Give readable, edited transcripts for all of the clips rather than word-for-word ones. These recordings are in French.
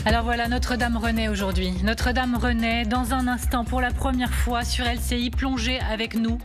Alors voilà, Notre-Dame renaît aujourd'hui. Notre-Dame renaît dans un instant pour la première fois sur LCI, plongée avec nous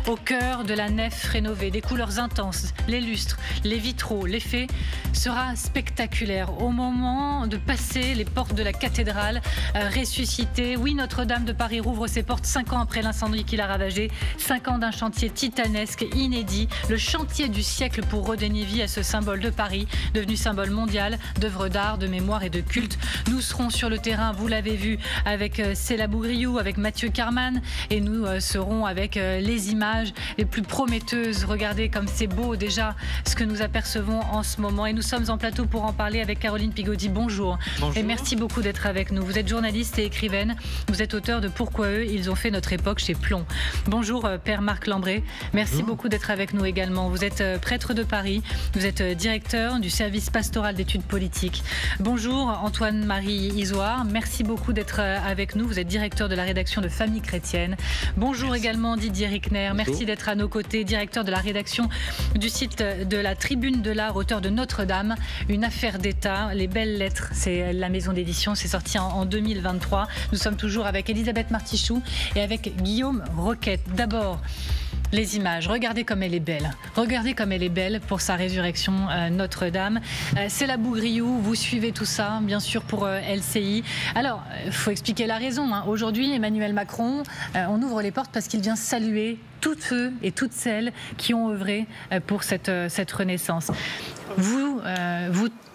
au cœur de la nef rénovée. Des couleurs intenses, les lustres, les vitraux, l'effet sera spectaculaire. Au moment de passer les portes de la cathédrale ressuscitée, oui, Notre-Dame de Paris rouvre ses portes 5 ans après l'incendie qui l'a ravagée. 5 ans d'un chantier titanesque, inédit, le chantier du siècle pour redonner vie à ce symbole de Paris, devenu symbole mondial d'œuvres d'art, de mémoire et de culte. Nous serons sur le terrain, vous l'avez vu, avec Céla Bougriou, avec Mathieu Carman, et nous serons avec les images les plus prometteuses. Regardez comme c'est beau déjà ce que nous apercevons en ce moment. Et nous sommes en plateau pour en parler avec Caroline Pigaudy. Bonjour. Bonjour. Et merci beaucoup d'être avec nous. Vous êtes journaliste et écrivaine. Vous êtes auteur de Pourquoi eux, ils ont fait notre époque chez Plomb. Bonjour Père Marc Lambré. Merci beaucoup d'être avec nous également. Vous êtes prêtre de Paris. Vous êtes directeur du service pastoral d'études politiques. Bonjour Antoine-Marie Isoard. Merci beaucoup d'être avec nous. Vous êtes directeur de la rédaction de Famille Chrétienne. Bonjour également Didier Rickner. Merci d'être à nos côtés. Directeur de la rédaction du site de la Tribune de l'Art, auteur de Notre-Dame, une affaire d'État. Les belles lettres, c'est la maison d'édition. C'est sorti en 2023. Nous sommes toujours avec Elisabeth Martichoux et avec Guillaume Roquette. D'abord, les images, regardez comme elle est belle. Regardez comme elle est belle pour sa résurrection Notre-Dame. Céla Bougriou, vous suivez tout ça, bien sûr, pour LCI. Alors, il faut expliquer la raison. Aujourd'hui, Emmanuel Macron, on ouvre les portes parce qu'il vient saluer toutes ceux et toutes celles qui ont œuvré pour cette renaissance. Vous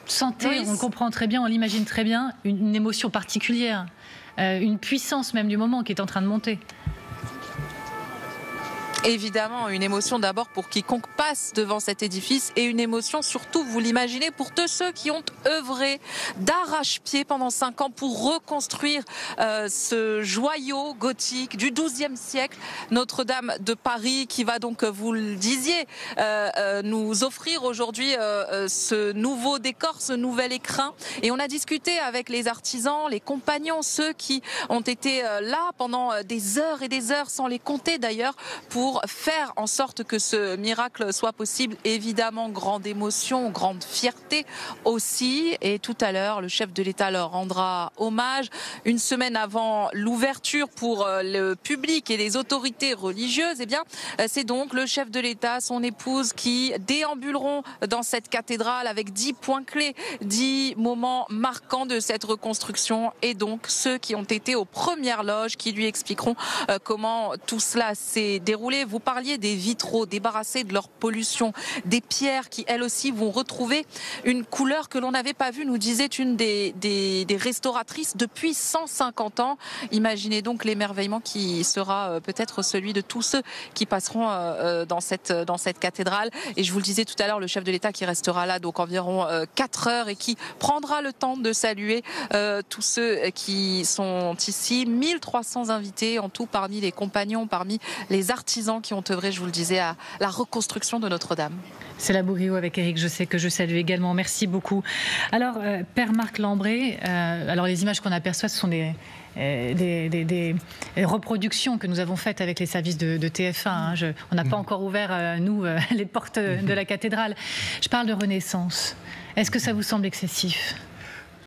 sentez, oui, on le comprend très bien, on l'imagine très bien, une émotion particulière, une puissance même du moment qui est en train de monter. Évidemment, une émotion d'abord pour quiconque passe devant cet édifice et une émotion surtout, vous l'imaginez, pour tous ceux qui ont œuvré d'arrache-pied pendant 5 ans pour reconstruire ce joyau gothique du XIIe siècle, Notre-Dame de Paris, qui va donc, vous le disiez, nous offrir aujourd'hui ce nouveau décor, ce nouvel écrin. Et on a discuté avec les artisans, les compagnons, ceux qui ont été là pendant des heures et des heures, sans les compter d'ailleurs, pour faire en sorte que ce miracle soit possible. Évidemment, grande émotion, grande fierté aussi. Et tout à l'heure, le chef de l'État leur rendra hommage. Une semaine avant l'ouverture pour le public et les autorités religieuses, eh bien, c'est donc le chef de l'État, son épouse, qui déambuleront dans cette cathédrale avec 10 points clés, 10 moments marquants de cette reconstruction. Et donc, ceux qui ont été aux premières loges, qui lui expliqueront comment tout cela s'est déroulé. Vous parliez des vitraux débarrassés de leur pollution, des pierres qui elles aussi vont retrouver une couleur que l'on n'avait pas vue, nous disait une des restauratrices depuis 150 ans. Imaginez donc l'émerveillement qui sera peut-être celui de tous ceux qui passeront dans cette cathédrale. Et je vous le disais tout à l'heure, le chef de l'État qui restera là donc environ 4 heures et qui prendra le temps de saluer tous ceux qui sont ici. 1300 invités en tout parmi les compagnons, parmi les artisans qui ont œuvré, je vous le disais, à la reconstruction de Notre-Dame. C'est la Bougriou avec Eric, je sais que je salue également. Merci beaucoup. Alors, Père Marc Lambré, alors les images qu'on aperçoit, ce sont des reproductions que nous avons faites avec les services de TF1. On n'a pas encore ouvert, nous, les portes de la cathédrale. Je parle de Renaissance. Est-ce que ça vous semble excessif ?